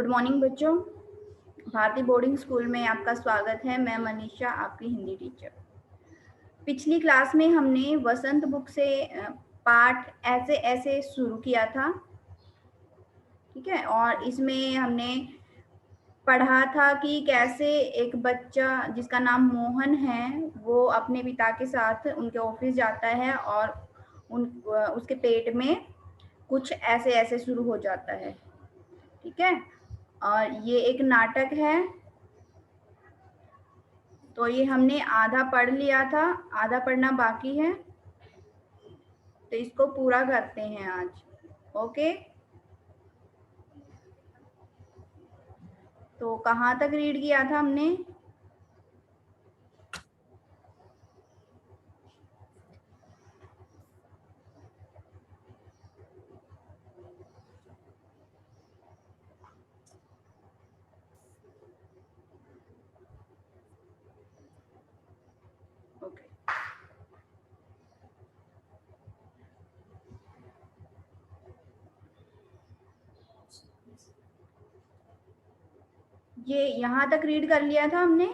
Good morning बच्चों। भारतीय boarding school में आपका स्वागत है। मैं मनीषा, आपकी हिंदी टीचर। पिछली क्लास में हमने वसंत बुक से पाठ ऐसे ऐसे शुरू किया था, ठीक है। और इसमें हमने पढ़ा था कि कैसे एक बच्चा जिसका नाम मोहन है वो अपने पिता के साथ उनके ऑफिस जाता है और उसके पेट में कुछ ऐसे ऐसे शुरू हो जाता है, ठीक है। और ये एक नाटक है, तो ये हमने आधा पढ़ लिया था, आधा पढ़ना बाकी है, तो इसको पूरा करते हैं आज। ओके, तो कहाँ तक रीड किया था हमने? ओके, ये यहाँ तक रीड कर लिया था हमने,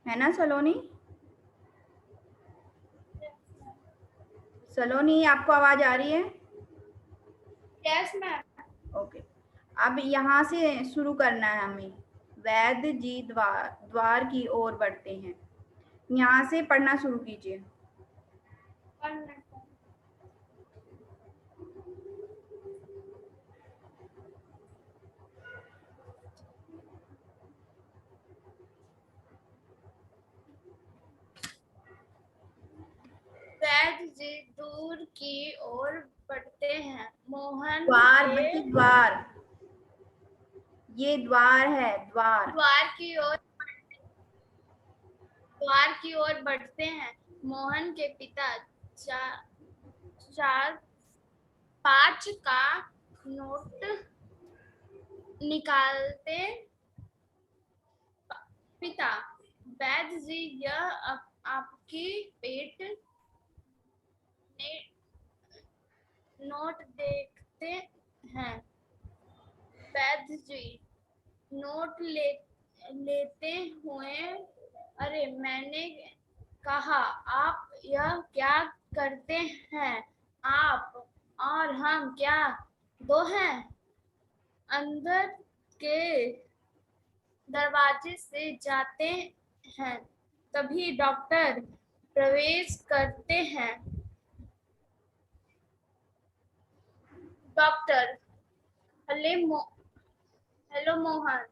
है ना सलोनी? सलोनी, आपको आवाज आ रही है? Yes ma'am. ओके, अब यहाँ से शुरू करना है हमें। वैद्य जी द्वार की ओर बढ़ते हैं। यहाँ से पढ़ना शुरू कीजिए। वैद्य जी दूर की ओर बढ़ते हैं। मोहन द्वार के बच्चे, द्वार, ये द्वार है, द्वार। द्वार की ओर बढ़ते हैं। मोहन के पिता 5 का नोट निकालते। पिता, वैद्य जी, यह आपकी पेट में नोट देखते हैं। वैद्य जी नोट लेते हुए, अरे मैंने कहा, आप यह क्या करते हैं? आप और हम क्या दो हैं? अंदर के दरवाजे से जाते हैं, तभी डॉक्टर प्रवेश करते हैं। डॉक्टर, हेलो मोहन,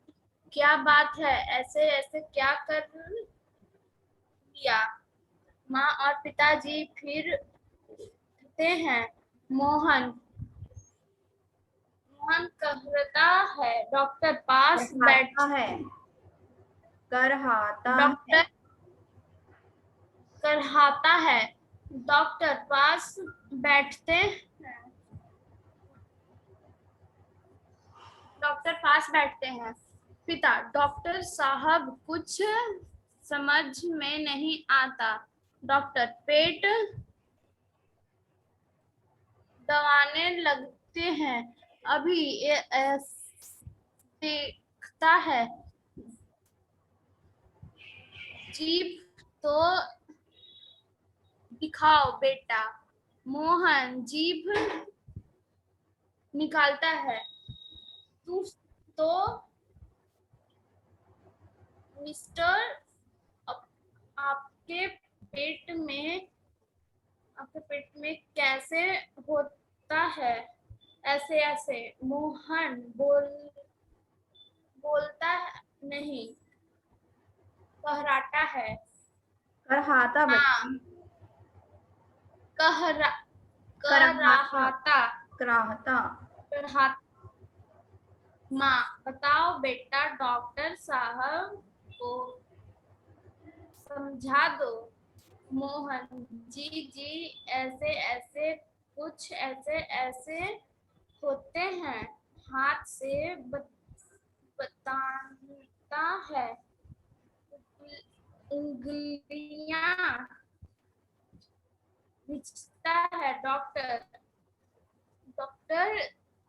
क्या बात है? ऐसे ऐसे क्या कर लिया? माँ और पिताजी फिर हैं। मोहन कहता है, डॉक्टर पास बैठ। है, करहाता है। डॉक्टर करहाता है। डॉक्टर पास बैठते हैं। डॉक्टर पास बैठते हैं। पिता, डॉक्टर साहब कुछ समझ में नहीं आता। डॉक्टर पेट दबाने लगते हैं। अभी ये देखता है, जीभ तो दिखाओ बेटा। मोहन जीभ निकालता है। तू तो मिस्टर, आपके पेट में कैसे होता है ऐसे ऐसे? मोहन बोलता नहीं, कहराता है। करहाता हाँ, बच्चे, करहाता, कराहता। कराहता। माँ, बताओ बेटा, डॉक्टर साहब को समझा दो। मोहन, जी जी, ऐसे ऐसे, कुछ ऐसे ऐसे होते हैं। हाथ से बताता है। उंगलियां खींचता है। डॉक्टर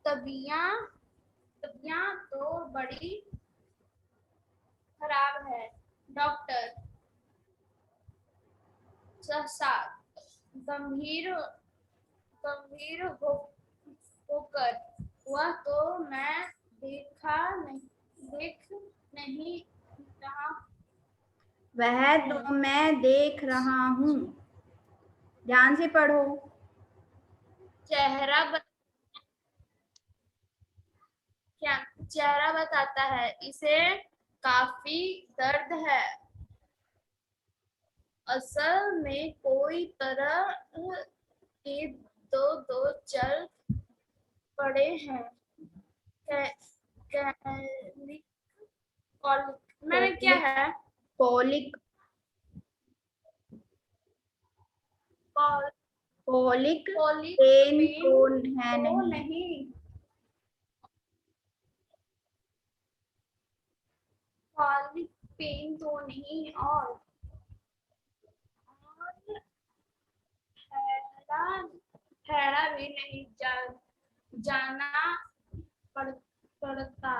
तबिया तबीयत तो बड़ी खराब है। डॉक्टर सहसा गंभीर गंभीर होकर, वह तो मैं देख नहीं रहा वह तो मैं देख रहा हूँ। ध्यान से पढ़ो। चेहरा चेहरा बताता है इसे काफी दर्द है। असल में कोई तरह के दो चल पड़े हैं। कैलिक मैंने क्या है? कोलिक कोलिक पेन तो है नहीं। कॉलिक पेन तो नहीं और ठहरा भी नहीं जाना पड़ता।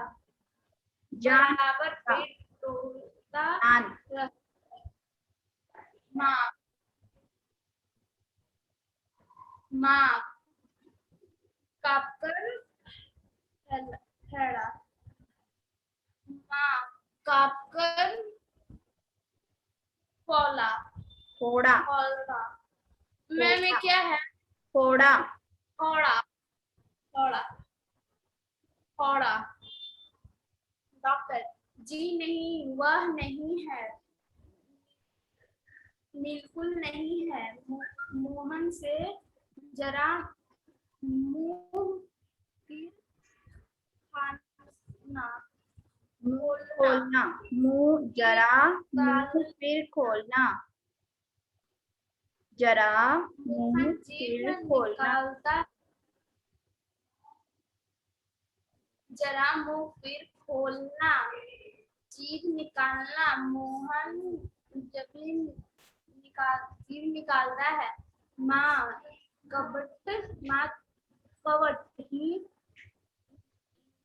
बराबर पेट तोड़ता माँ कापकर ठहरा। माँ कापकर फोड़ा फोड़ा फोड़ा। में क्या है? फोड़ा फोड़ा फोड़ा फोड़ा। डॉक्टर जी नहीं, वह नहीं है, बिल्कुल नहीं है। मोहन से जरा मुंह खोलना। मुंह जरा मुंह फिर खोलना। जरा मुंह फिर खोलना। जरा मुंह फिर खोलना। जीभ निकालना। मोहन जीभ निकालता है। माँ कवट ही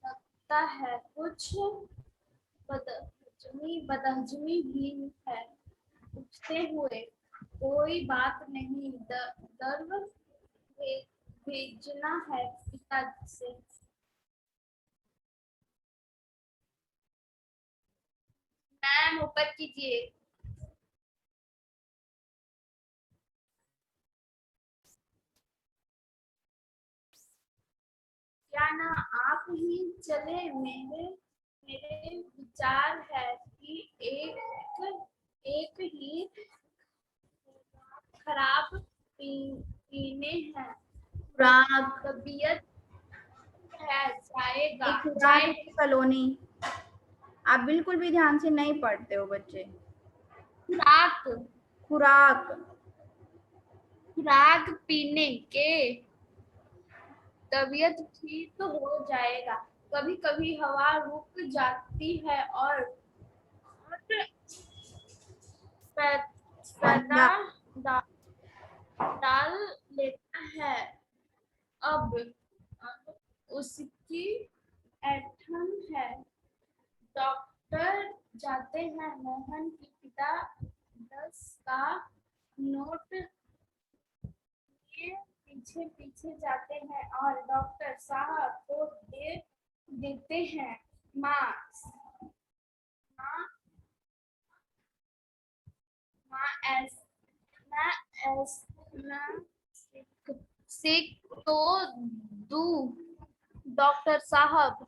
लगता है। कुछ बदहजमी भी है। उठते हुए कोई बात नहीं, दर्द भेजना है पिताजी से। मैम ऊपर कीजिए। क्या ना आप ही चले? मेरे विचार है कि एक ही खराब पीने हैं। तबीयत है जाएगा। कॉलोनी। आप बिल्कुल भी ध्यान से नहीं पढ़ते हो बच्चे। खुराक खुराक पीने के तबीयत ठीक तो हो जाएगा। कभी कभी हवा रुक जाती है और पैदा डाल लेता है। अब उसकी ऐंठन है। डॉक्टर जाते हैं। मोहन के पिता 10 का नोट पीछे पीछे जाते हैं और डॉक्टर साहब को दे देते हैं। माँ सिक तो दू डॉक्टर साहब।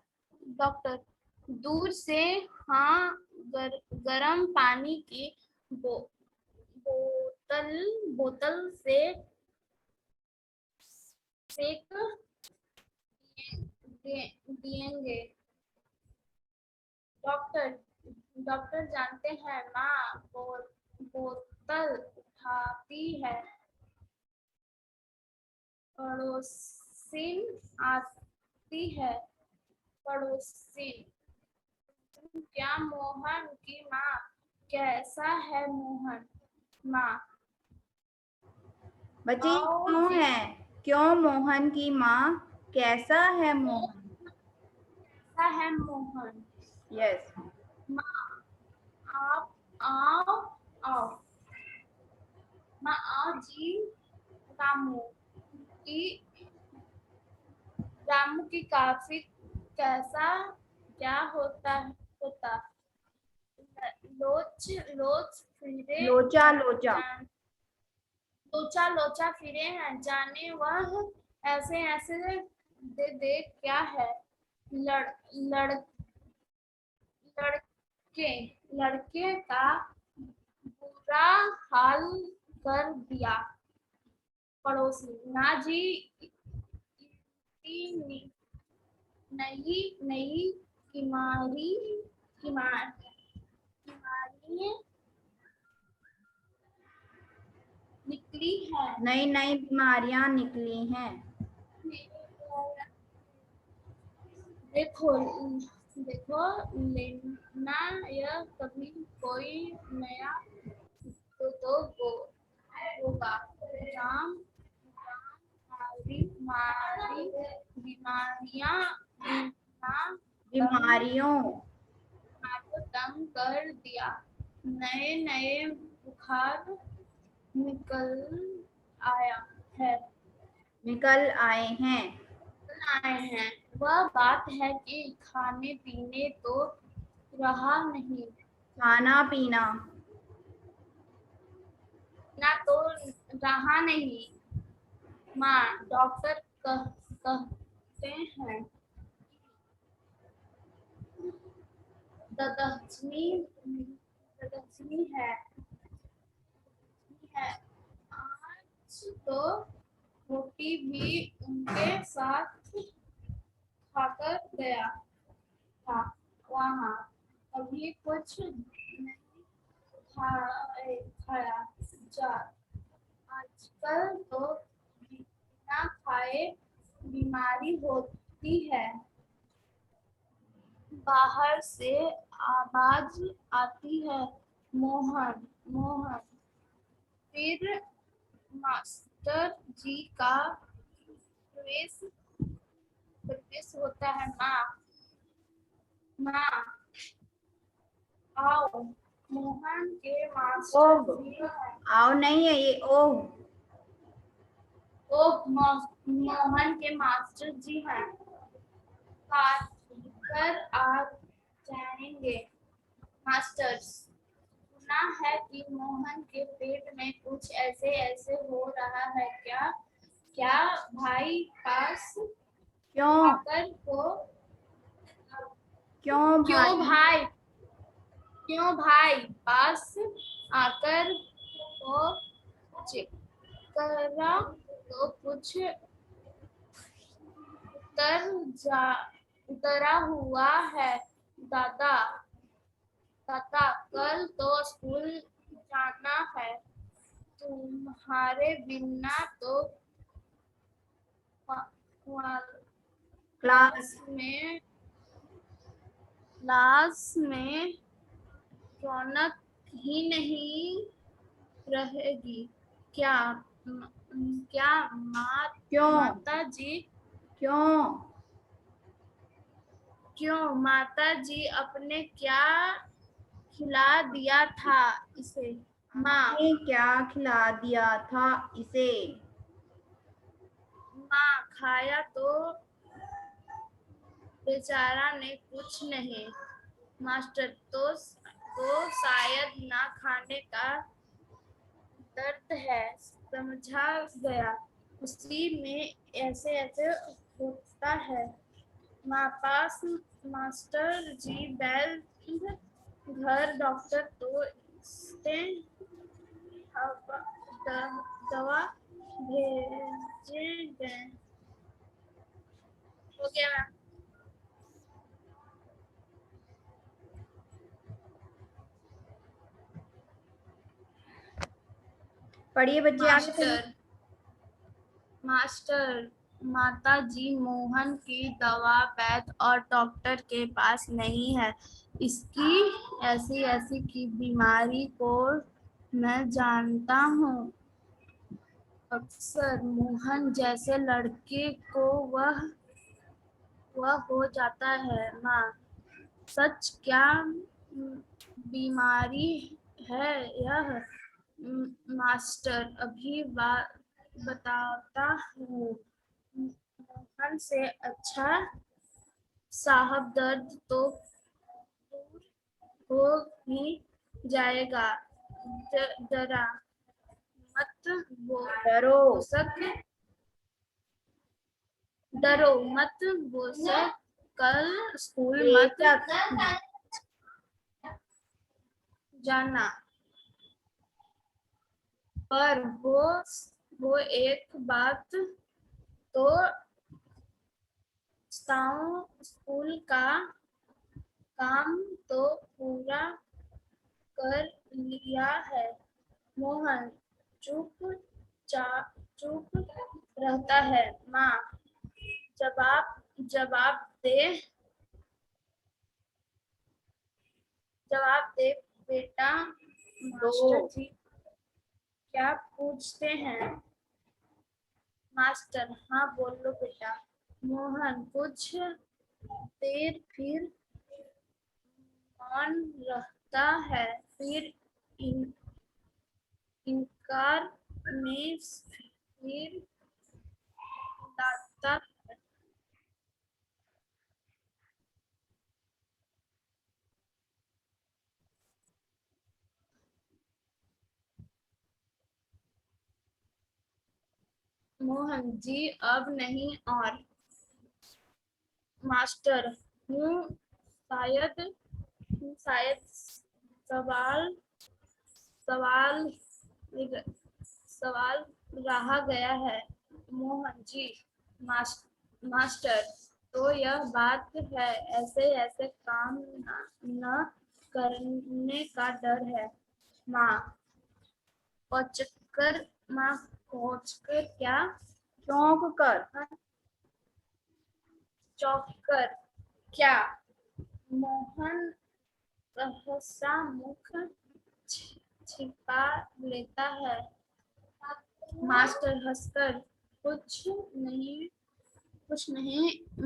डॉक्टर दूर से हाँ गरम पानी की बोतल से सेक देंगे। डॉक्टर जानते हैं। माँ बोतल उठाती है। पड़ोसिन आती है। पड़ोसिन क्या मोहन की माँ कैसा है? मोहन माँ बच्चे क्यों है? क्यों मोहन की माँ कैसा है? मोहन कैसा है मोहन? यस। माँ आप आओ आओ। माँ आओ जी। रामू की काफी कैसा क्या होता लोच लोच फिरे लोचा लोचा। लोचा लोचा फिरे हैं जाने वह ऐसे ऐसे दे क्या है लड़ लड़ लड़के लड़के का बुरा हाल कर दिया पड़ोसी। ना जी इतनी नई नई बीमारी बीमारी निकली है। नई नई बीमारियां निकली हैं। देखो देखो लेना यह कभी कोई नया तो होगा जाम मारी मारी बीमारियां बीमारियों तंग कर दिया। नए नए बुखार निकल आया है निकल आए हैं। आए हैं। वह बात है कि खाने पीने तो रहा नहीं खाना पीना ना तो रहा नहीं। माँ डॉक्टर कहते हैं ददहचनी ददहचनी है आज तो रोटी भी उनके साथ खाकर गया था वहाँ अभी कुछ नहीं खाया जा आजकल तो बिना खाए बीमारी होती है। बाहर से आवाज आती है मोहन मोहन। फिर मास्टर जी का प्रवेश होता है। माँ माँ आओ मोहन के मास्टर जी हैं। आओ नहीं है ये ओह। मोहन के मास्टर जी हैं कर आ जाएंगे। मास्टर्स सुना है कि मोहन के पेट में कुछ ऐसे ऐसे हो रहा है क्या क्या भाई पास क्यों आकर को क्यों भाई क्यों भाई पास आकर को चेक करा तो कुछ उतरा हुआ है दादा दादा कल तो स्कूल जाना है तुम्हारे बिना तो क्लास में रौनक ही नहीं रहेगी क्या क्या क्यों माता जी क्यों क्यों माता जी अपने क्या खिला दिया था इसे। माँ ने क्या खिला दिया था इसे। माँ खाया तो बेचारा ने कुछ नहीं। मास्टर तो शायद ना खाने का दर्द है समझा गया उसी में ऐसे ऐसे होता है। माँ पास मास्टर जी बैल घर डॉक्टर तो दवा भेजे गए। हो गया मैम। पढ़िए बच्चे आगे चलिए। मास्टर माता जी मोहन की दवा वैद्य और डॉक्टर के पास नहीं है। इसकी ऐसी ऐसी की बीमारी को मैं जानता हूँ। अक्सर मोहन जैसे लड़के को वह वह हो जाता है। माँ, सच क्या बीमारी है यह? मास्टर, अभी बताता हूँ। मोहन से, अच्छा साहब, दर्द तो दूर हो ही जाएगा। डरा मत डरो डरो मत बोसक, कल स्कूल मत बेशक जाना। पर वो एक बात तो स्कूल का काम तो पूरा कर लिया है। मोहन चुप रहता है। माँ, जवाब जवाब दे बेटा। दो मास्टर जी क्या पूछते हैं? मास्टर, हाँ बोलो बेटा। मोहन कुछ देर फिर मौन रहता है, फिर इनकार में फिर लाता है। मोहन जी अब नहीं और। मास्टर, हूँ शायद सवाल सवाल सवाल रहा गया है। मोहन जी, मास्टर, तो यह बात है, ऐसे ऐसे काम न करने का डर है। माँ, पहुंचकर क्या? चौंक कर चौंककर क्या? मोहन सहसा मुख छिपा लेता है। मास्टर हंसकर, कुछ नहीं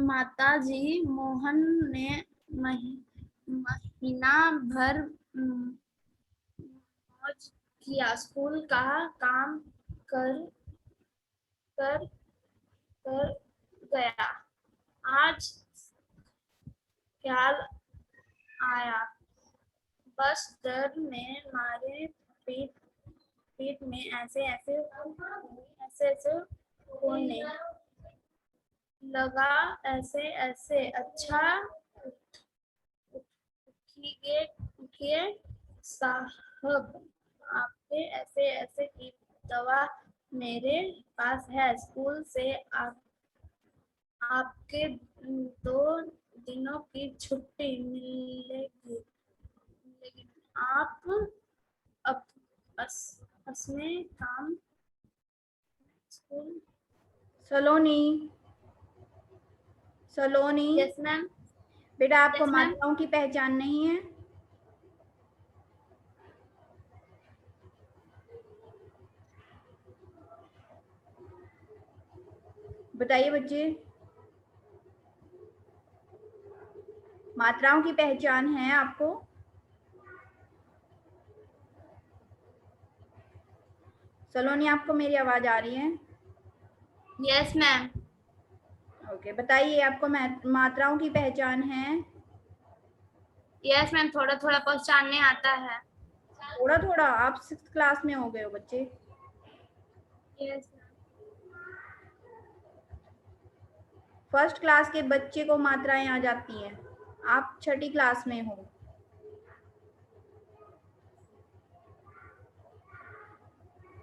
माता जी। मोहन ने महीना भर मौज किया, स्कूल का काम कर कर कर गया। आज ख्याल आया, बस डर में मारे पीठ पीठ में ऐसे ऐसे होने लगा। ऐसे ऐसे, अच्छा उठिए साहब, आपके ऐसे ऐसे की दवा मेरे पास है। स्कूल से आपके 2 दिनों की छुट्टी मिलेगी। आप अब असमें काम स्कूल। सलोनी यस मैम। बेटा आपको यस मैम। मात्राओं की पहचान नहीं है? बताइए बच्चे, मात्राओं की पहचान है आपको? सलोनी, आपको मेरी आवाज आ रही है? Yes ma'am. ओके, बताइए आपको मात्राओं की पहचान है? यस मैम, थोड़ा थोड़ा पहचानने आता है। थोड़ा थोड़ा? आप 6th क्लास में हो गए हो बच्चे। यस फर्स्ट क्लास के बच्चे को मात्राएं आ जाती हैं, आप 6ठी क्लास में हो।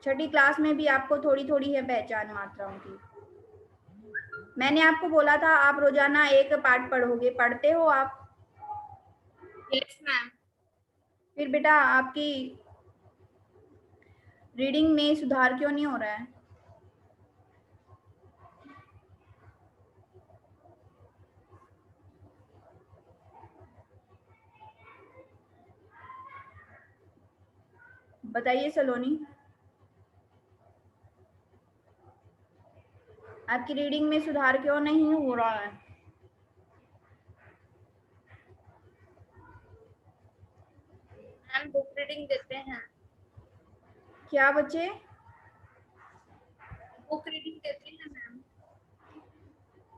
छठी क्लास में भी आपको थोड़ी थोड़ी है पहचान मात्राओं की। मैंने आपको बोला था आप रोजाना एक पाठ पढ़ोगे, पढ़ते हो आप? Yes ma'am. फिर बेटा आपकी रीडिंग में सुधार क्यों नहीं हो रहा है? बताइए सलोनी, आपकी रीडिंग में सुधार क्यों नहीं हो रहा है? मैम बुक रीडिंग देते हैं। क्या बच्चे? बुक रीडिंग देते हैं मैम।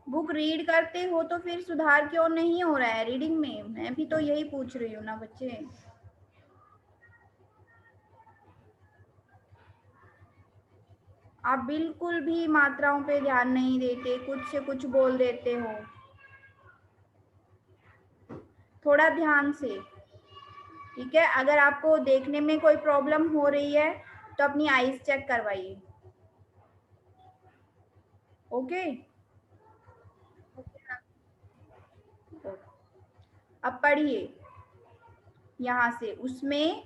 बुक रीड करते हो तो फिर सुधार क्यों नहीं हो रहा है रीडिंग में? मैं भी तो यही पूछ रही हूँ ना बच्चे। आप बिल्कुल भी मात्राओं पे ध्यान नहीं देते, कुछ से कुछ बोल देते हो। थोड़ा ध्यान से, ठीक है? अगर आपको देखने में कोई प्रॉब्लम हो रही है तो अपनी आईज चेक करवाइए। ओके, अब पढ़िए यहाँ से। उसमें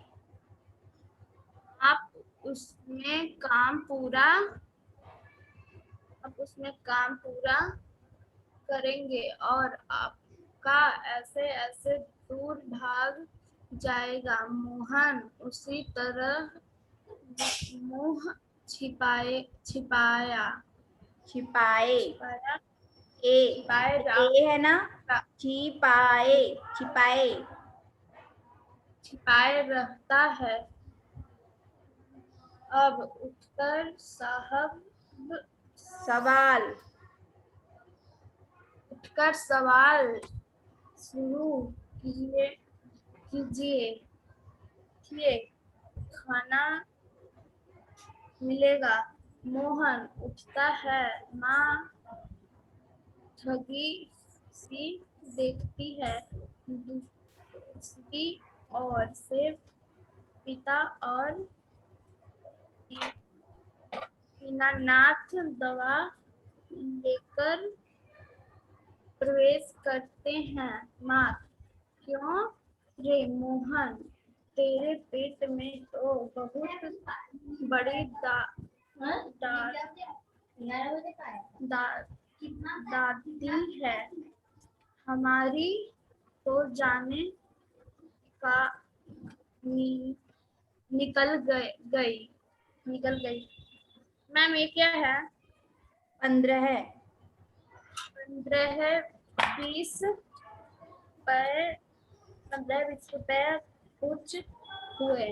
आप उसमें काम पूरा करेंगे और आपका ऐसे ऐसे दूर भाग जाएगा। मोहन उसी तरह मुंह छिपाए छिपाए, छिपाया ए छिपाए ए है ना, छिपाए, छिपाए। छिपाए रहता है। अब उठकर सवाल शुरू कीजिए। खाना मिलेगा। मोहन उठता है। माँ ठगी सी देखती है। दूसरी ओर से पिता और दीनानाथ दवा लेकर प्रवेश करते हैं। माँ, क्यों रे मोहन, तेरे पेट में तो बहुत बड़ी दादी है। हमारी तो जाने का निकल गई। मैम ये क्या है? 15 15-20 रुपए कुछ हुए।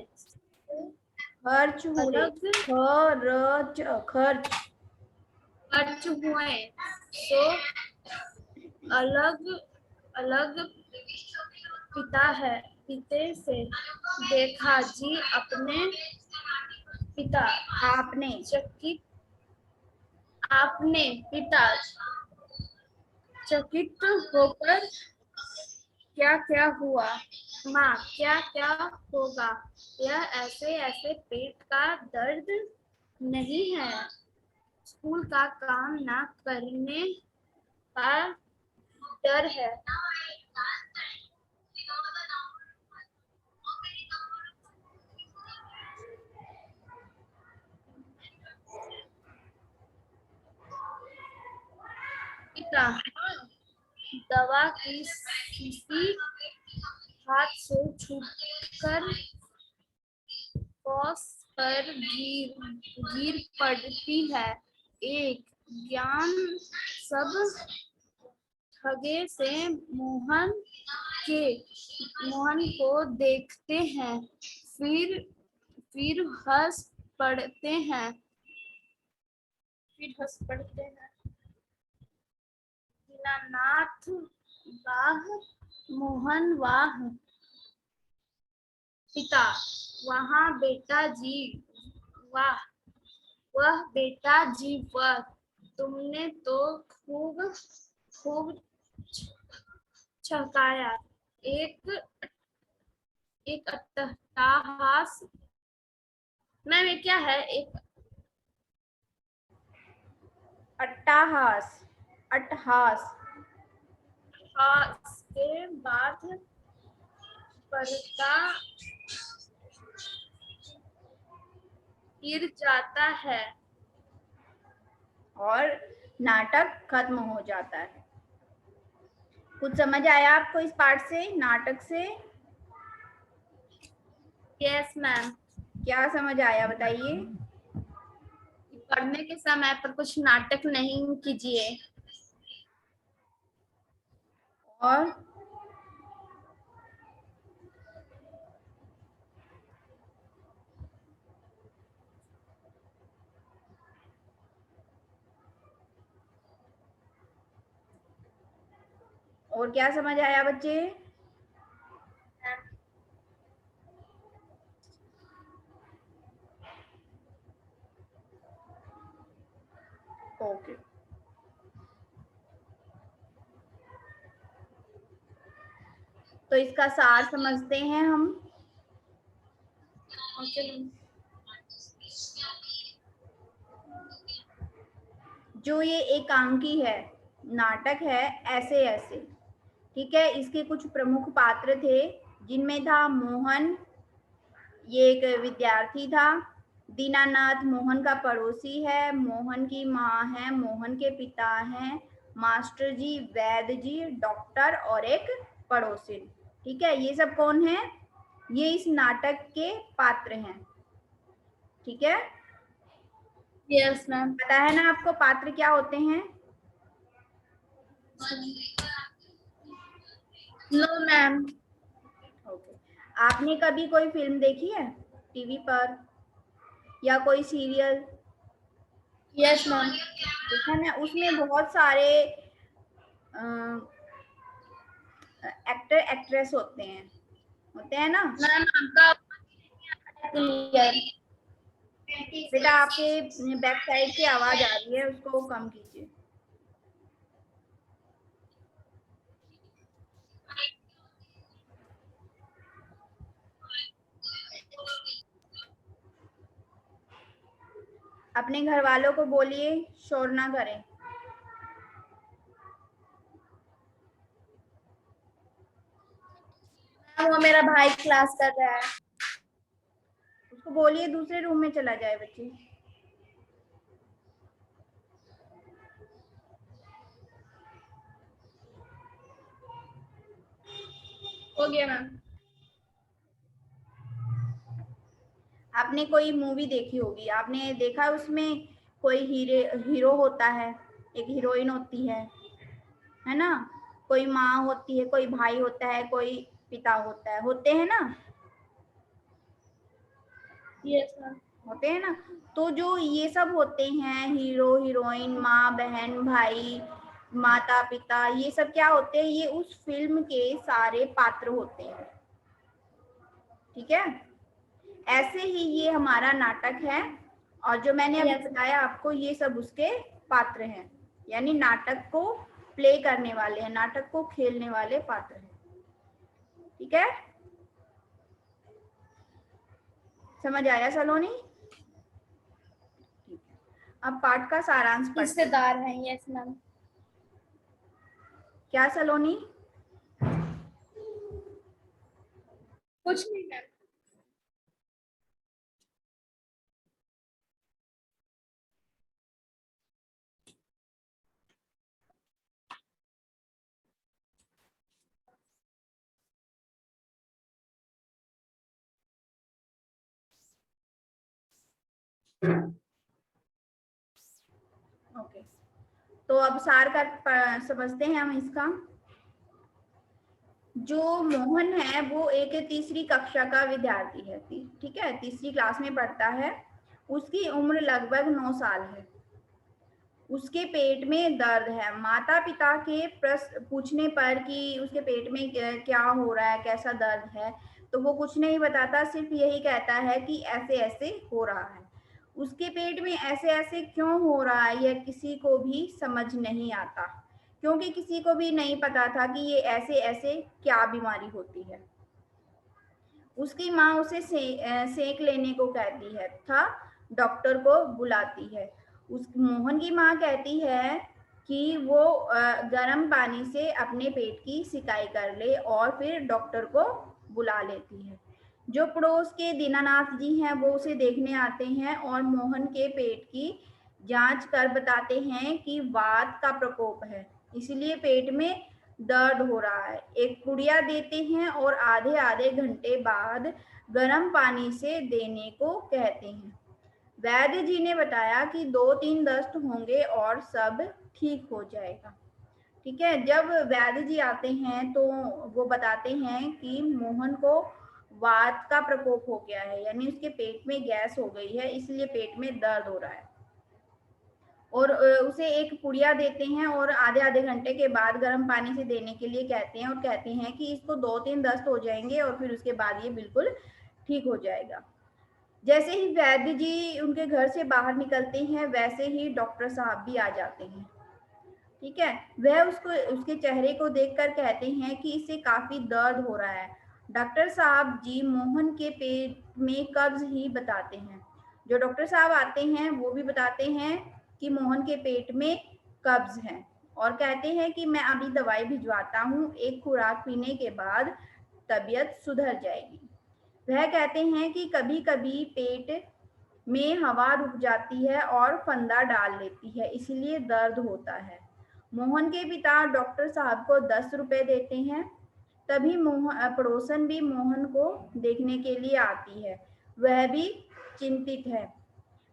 खर्च हुए, खर्च हुए तो अलग अलग पिते से देखा जी अपने पिता। पिता चकित होकर क्या क्या हुआ? माँ, क्या क्या होगा? यह ऐसे ऐसे पेट का दर्द नहीं है, स्कूल का काम ना करने का डर है। पिता, दवा किसी हाथ से छूटकर बॉस पर गिर पड़ती है। एक ज्ञान सब ठगे से मोहन को देखते हैं, फिर हंस पड़ते हैं। दीनानाथ वाह, मोहन वाह। पिता, वह बेटा जी वाह, तुमने तो खूब छकाया। एक अट्टहास। मैम ये क्या है? एक अट्टहास, के बाद पढ़ता गिर जाता है और नाटक खत्म हो जाता है। कुछ समझ आया आपको इस पार्ट से, नाटक से? Yes ma'am. क्या समझ आया बताइए? पढ़ने के समय पर कुछ नाटक नहीं कीजिए। और और क्या समझ आया बच्चे? ओके, तो इसका सार समझते हैं हम। ओके। जो ये एकांकी है, नाटक है ऐसे ऐसे, ठीक है, इसके कुछ प्रमुख पात्र थे जिनमें था मोहन, ये एक विद्यार्थी था। दीनानाथ मोहन का पड़ोसी है, मोहन की माँ है, मोहन के पिता हैं, मास्टर जी, वैद्य जी, डॉक्टर और एक पड़ोसिन। ठीक है, ये सब कौन है? ये इस नाटक के पात्र हैं। ठीक है, यस मैम। पता है ना आपको पात्र क्या होते हैं? No ma'am. ओके, आपने कभी कोई फिल्म देखी है टीवी पर या कोई सीरियल? Yes ma'am. देखा ना, उसमें बहुत सारे एक्टर एक्ट्रेस होते हैं ना? मैम आपका क्लियर। बेटा आपके बैक साइड से आवाज आ रही है, उसको कम कीजिए। अपने घर वालों को बोलिए शोर ना करें। वो मेरा भाई क्लास कर रहा है। उसको बोलिए दूसरे रूम में चला जाए बच्चे। हो गया मैम। आपने कोई मूवी देखी होगी, आपने देखा उसमें कोई हीरो होता है, एक हीरोइन होती है ना? कोई माँ होती है, कोई भाई होता है, कोई पिता होता है, होते हैं ना? Yes ma'am. होते हैं ना? तो जो ये सब होते हैं, हीरो हीरोइन, माँ बहन भाई, माता पिता, ये सब क्या होते हैं? ये उस फिल्म के सारे पात्र होते हैं। ठीक है, ऐसे ही ये हमारा नाटक है, और जो मैंने अभी बताया आपको, ये सब उसके पात्र हैं, यानी नाटक को प्ले करने वाले हैं, नाटक को खेलने वाले पात्र हैं। ठीक है, समझ आया सलोनी? अब पाठ का सारांश पढ़ते हैं। हिस्सेदार हैं। Yes ma'am. क्या सलोनी? कुछ नहीं मैम। ओके, तो अब सार का समझते हैं हम इसका। जो मोहन है वो एक तीसरी कक्षा का विद्यार्थी है, ठीक है, तीसरी क्लास में पढ़ता है। उसकी उम्र लगभग 9 साल है। उसके पेट में दर्द है। माता पिता के प्रश्न पूछने पर कि उसके पेट में क्या हो रहा है, कैसा दर्द है, तो वो कुछ नहीं बताता, सिर्फ यही कहता है कि ऐसे ऐसे हो रहा है। उसके पेट में ऐसे ऐसे क्यों हो रहा है यह किसी को भी समझ नहीं आता, क्योंकि किसी को भी नहीं पता था कि ये ऐसे ऐसे क्या बीमारी होती है। उसकी माँ उसे सेक लेने को कहती है था, डॉक्टर को बुलाती है। उस मोहन की माँ कहती है कि वो गर्म पानी से अपने पेट की सिकाई कर ले और फिर डॉक्टर को बुला लेती है। जो पड़ोस के दीनानाथ जी हैं वो उसे देखने आते हैं और मोहन के पेट की जांच कर बताते हैं कि वात का प्रकोप है, इसलिए पेट में दर्द हो रहा है। एक पुड़िया देते हैं और आधे आधे घंटे बाद गर्म पानी से देने को कहते हैं। वैद्य जी ने बताया कि 2-3 दस्त होंगे और सब ठीक हो जाएगा। ठीक है, जब वैद्य जी आते हैं तो वो बताते हैं कि मोहन को वात का प्रकोप हो गया है, यानी उसके पेट में गैस हो गई है, इसलिए पेट में दर्द हो रहा है। और उसे एक पुड़िया देते हैं और आधे आधे घंटे के बाद गर्म पानी से देने के लिए कहते हैं, और कहते हैं कि इसको 2-3 दस्त हो जाएंगे और फिर उसके बाद ये बिल्कुल ठीक हो जाएगा। जैसे ही वैद्य जी उनके घर से बाहर निकलते हैं, वैसे ही डॉक्टर साहब भी आ जाते हैं। ठीक है, वह उसको उसके चेहरे को देखकर कहते हैं कि इसे काफी दर्द हो रहा है। डॉक्टर साहब जी मोहन के पेट में कब्ज ही बताते हैं। जो डॉक्टर साहब आते हैं वो भी बताते हैं कि मोहन के पेट में कब्ज है, और कहते हैं कि मैं अभी दवाई भिजवाता हूँ, एक खुराक पीने के बाद तबीयत सुधर जाएगी। वह कहते हैं कि कभी कभी पेट में हवा रुक जाती है और फंदा डाल लेती है, इसलिए दर्द होता है। मोहन के पिता डॉक्टर साहब को 10 रुपए देते हैं। तभी पड़ोसन भी मोहन को देखने के लिए आती है, वह भी चिंतित है।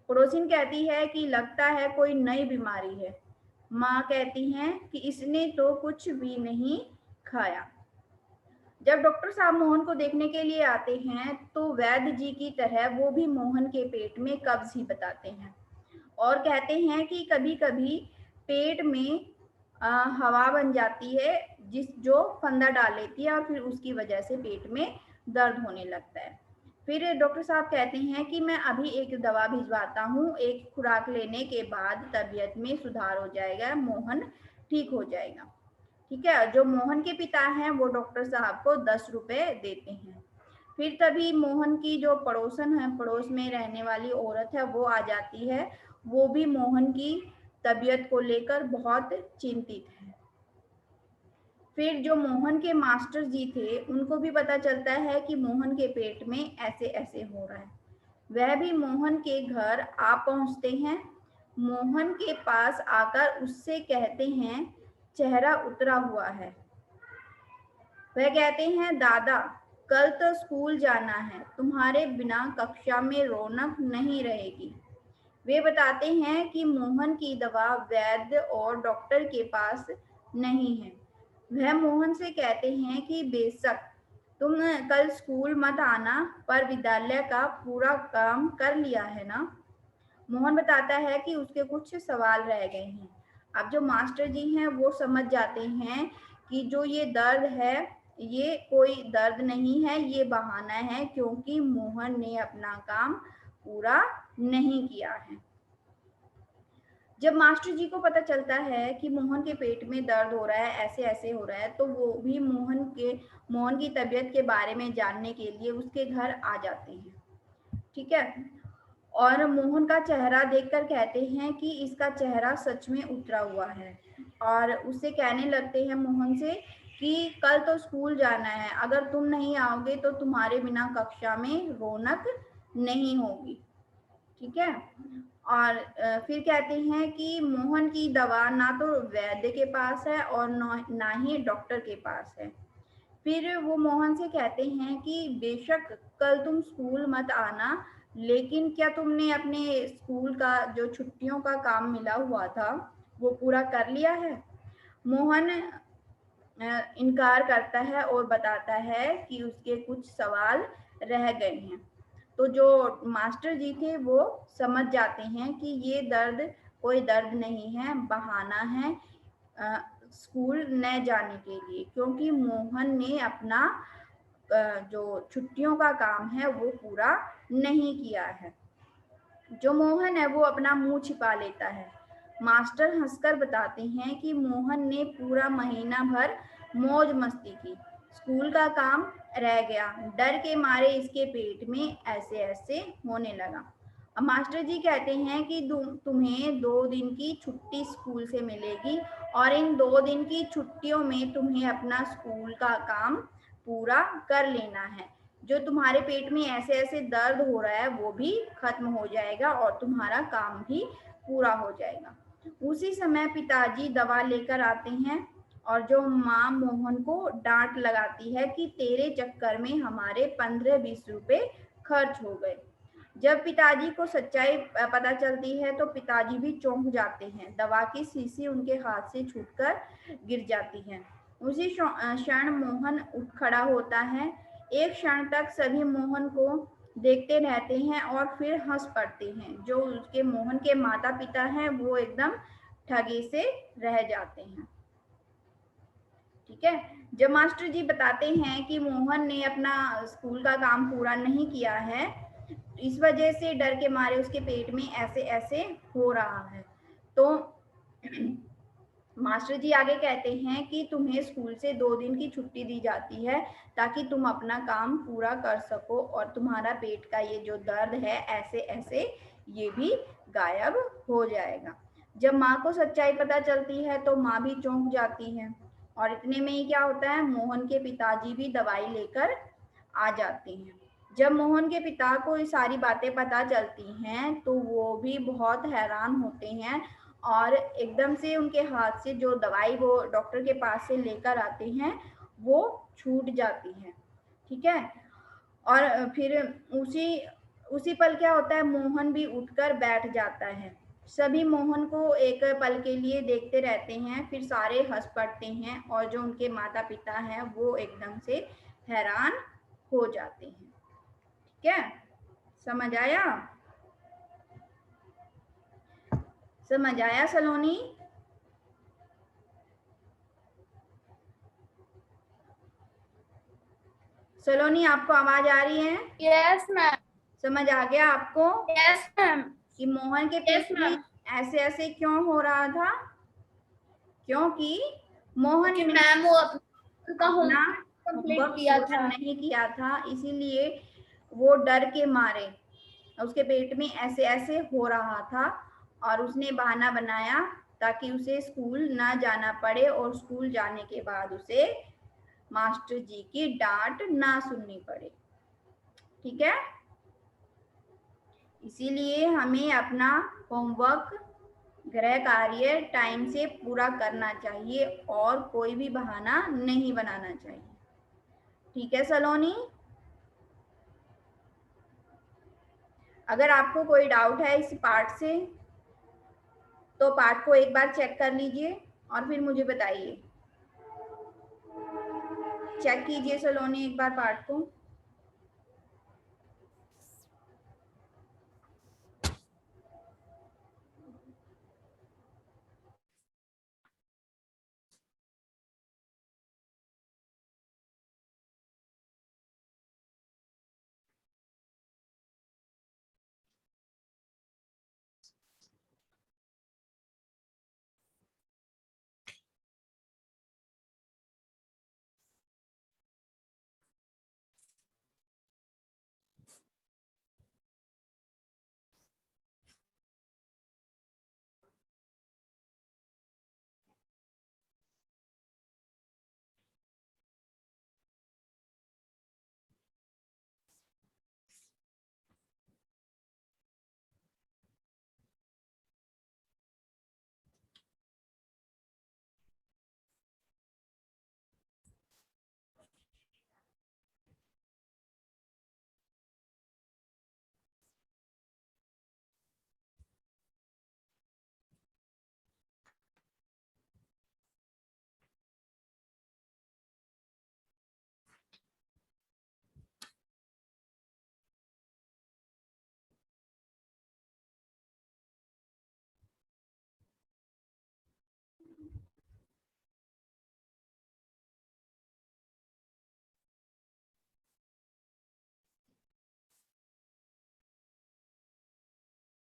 पड़ोसिन कहती है कि लगता है कोई नई बीमारी है। माँ कहती हैं कि इसने तो कुछ भी नहीं खाया। जब डॉक्टर साहब मोहन को देखने के लिए आते हैं तो वैद्य जी की तरह वो भी मोहन के पेट में कब्ज ही बताते हैं, और कहते हैं कि कभी कभी पेट में हवा बन जाती है जो फंदा डाल लेती है, और फिर उसकी वजह से पेट में दर्द होने लगता है। फिर डॉक्टर साहब कहते हैं कि मैं अभी एक दवा भिजवाता हूँ, एक खुराक लेने के बाद तबीयत में सुधार हो जाएगा, मोहन ठीक हो जाएगा। ठीक है, जो मोहन के पिता हैं वो डॉक्टर साहब को 10 रुपए देते हैं। फिर तभी मोहन की जो पड़ोसन है, पड़ोस में रहने वाली औरत है, वो आ जाती है। वो भी मोहन की तबीयत को लेकर बहुत चिंतित है। फिर जो मोहन के मास्टर जी थे उनको भी पता चलता है कि मोहन के पेट में ऐसे ऐसे हो रहा है। वह भी मोहन के घर आ पहुंचते हैं। मोहन के पास आकर उससे कहते हैं चेहरा उतरा हुआ है। वह कहते हैं दादा कल तो स्कूल जाना है, तुम्हारे बिना कक्षा में रौनक नहीं रहेगी। वे बताते हैं कि मोहन की दवा वैद्य और डॉक्टर के पास नहीं है। वह मोहन से कहते हैं कि बेशक तुम कल स्कूल मत आना, पर विद्यालय का पूरा काम कर लिया है ना। मोहन बताता है कि उसके कुछ सवाल रह गए हैं। अब जो मास्टर जी हैं वो समझ जाते हैं कि जो ये दर्द है ये कोई दर्द नहीं है, ये बहाना है, क्योंकि मोहन ने अपना काम पूरा नहीं किया है। जब मास्टर जी को पता चलता है कि मोहन के पेट में दर्द हो रहा है, ऐसे ऐसे हो रहा है, तो वो भी मोहन की तबीयत के बारे में जानने के लिए उसके घर आ जाते हैं। ठीक है, और मोहन का चेहरा देखकर कहते हैं कि इसका चेहरा सच में उतरा हुआ है, और उससे कहने लगते हैं मोहन से कि कल तो स्कूल जाना है, अगर तुम नहीं आओगे तो तुम्हारे बिना कक्षा में रौनक नहीं होगी। ठीक है, और फिर कहते हैं कि मोहन की दवा ना तो वैद्य के पास है और ना ही डॉक्टर के पास है। फिर वो मोहन से कहते हैं कि बेशक कल तुम स्कूल मत आना, लेकिन क्या तुमने अपने स्कूल का जो छुट्टियों का काम मिला हुआ था वो पूरा कर लिया है। मोहन इनकार करता है और बताता है कि उसके कुछ सवाल रह गए हैं। तो जो मास्टर जी थे वो समझ जाते हैं कि ये दर्द कोई दर्द नहीं है, बहाना है स्कूल न जाने के लिए, क्योंकि मोहन ने अपना जो छुट्टियों का काम है वो पूरा नहीं किया है। जो मोहन है वो अपना मुंह छिपा लेता है। मास्टर हंसकर बताते हैं कि मोहन ने पूरा महीना भर मौज मस्ती की, स्कूल का काम रह गया, डर के मारे इसके पेट में ऐसे ऐसे होने लगा। अब मास्टर जी कहते हैं कि तुम्हें 2 दिन की छुट्टी स्कूल से मिलेगी, और इन 2 दिन की छुट्टियों में तुम्हें अपना स्कूल का काम पूरा कर लेना है। जो तुम्हारे पेट में ऐसे ऐसे दर्द हो रहा है वो भी खत्म हो जाएगा और तुम्हारा काम भी पूरा हो जाएगा। उसी समय पिताजी दवा लेकर आते हैं, और जो माँ मोहन को डांट लगाती है कि तेरे चक्कर में हमारे 15-20 रुपए खर्च हो गए। जब पिताजी को सच्चाई पता चलती है तो पिताजी भी चौंक जाते हैं। दवा की शीशी उनके हाथ से छूटकर गिर जाती है। उसी क्षण मोहन उठ खड़ा होता है। एक क्षण तक सभी मोहन को देखते रहते हैं और फिर हंस पड़ते हैं। जो उसके मोहन के माता पिता हैं वो एकदम ठगे से रह जाते हैं। ठीक है। जब मास्टर जी बताते हैं कि मोहन ने अपना स्कूल का काम पूरा नहीं किया है, इस वजह से डर के मारे उसके पेट में ऐसे ऐसे हो रहा है, तो मास्टर जी आगे कहते हैं कि तुम्हें स्कूल से 2 दिन की छुट्टी दी जाती है ताकि तुम अपना काम पूरा कर सको और तुम्हारा पेट का ये जो दर्द है ऐसे ऐसे ये भी गायब हो जाएगा। जब माँ को सच्चाई पता चलती है तो माँ भी चौंक जाती है और इतने में ही क्या होता है, मोहन के पिताजी भी दवाई लेकर आ जाते हैं। जब मोहन के पिता को ये सारी बातें पता चलती हैं तो वो भी बहुत हैरान होते हैं और एकदम से उनके हाथ से जो दवाई वो डॉक्टर के पास से लेकर आते हैं वो छूट जाती है। ठीक है। और फिर उसी उसी पल क्या होता है, मोहन भी उठकर बैठ जाता है। सभी मोहन को एक पल के लिए देखते रहते हैं, फिर सारे हंस पड़ते हैं और जो उनके माता पिता हैं वो एकदम से हैरान हो जाते हैं। ठीक है, समझ आया? समझ आया सलोनी? सलोनी आपको आवाज आ रही है? Yes ma'am. समझ आ गया आपको यस मैम। कि मोहन के पेट में ऐसे ऐसे क्यों हो रहा था? क्योंकि मोहन ने मैम वो उनका अपना कंप्लीट होमवर्क किया पूरा था। नहीं किया था, इसीलिए वो डर के मारे उसके पेट में ऐसे ऐसे हो रहा था और उसने बहाना बनाया ताकि उसे स्कूल ना जाना पड़े और स्कूल जाने के बाद उसे मास्टर जी की डांट ना सुननी पड़े। ठीक है। इसीलिए हमें अपना होमवर्क गृह कार्य टाइम से पूरा करना चाहिए और कोई भी बहाना नहीं बनाना चाहिए। ठीक है सलोनी? अगर आपको कोई डाउट है इस पार्ट से तो पार्ट को एक बार चेक कर लीजिए और फिर मुझे बताइए। चेक कीजिए सलोनी एक बार पार्ट को।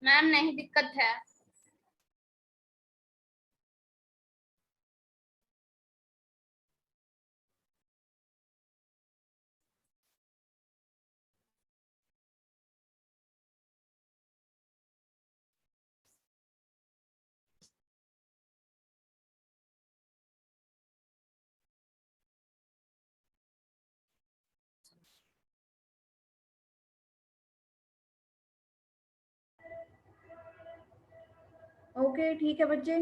मैम नहीं दिक्कत है। ओके ठीक है बच्चे।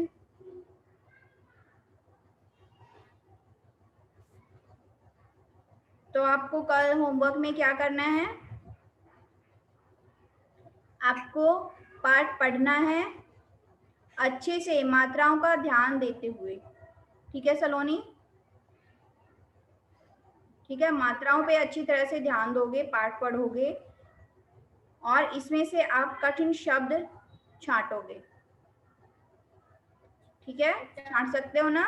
तो आपको कल होमवर्क में क्या करना है? आपको पाठ पढ़ना है अच्छे से मात्राओं का ध्यान देते हुए। ठीक है सलोनी? ठीक है, मात्राओं पे अच्छी तरह से ध्यान दोगे, पाठ पढ़ोगे और इसमें से आप कठिन शब्द छांटोगे। ठीक है, छांट सकते हो ना?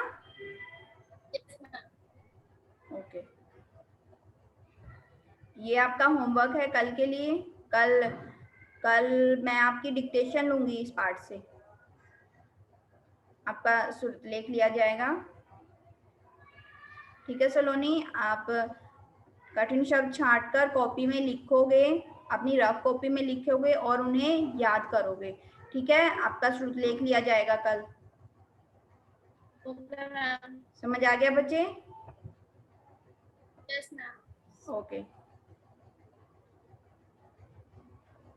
ओके, ये आपका होमवर्क है कल के लिए। कल मैं आपकी डिक्टेशन लूंगी, इस पार्ट से आपका लेख लिया जाएगा। ठीक है सलोनी, आप कठिन शब्द छांट कर कॉपी में लिखोगे, अपनी रफ कॉपी में लिखोगे और उन्हें याद करोगे। ठीक है, आपका श्रुत लेख लिया जाएगा कल। समझ आ गया बच्चे? Yes ma'am. ओके,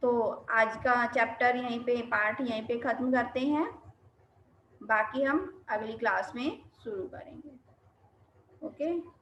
तो आज का चैप्टर यहीं पे, पार्ट यहीं पे खत्म करते हैं। बाकी हम अगली क्लास में शुरू करेंगे। ओके।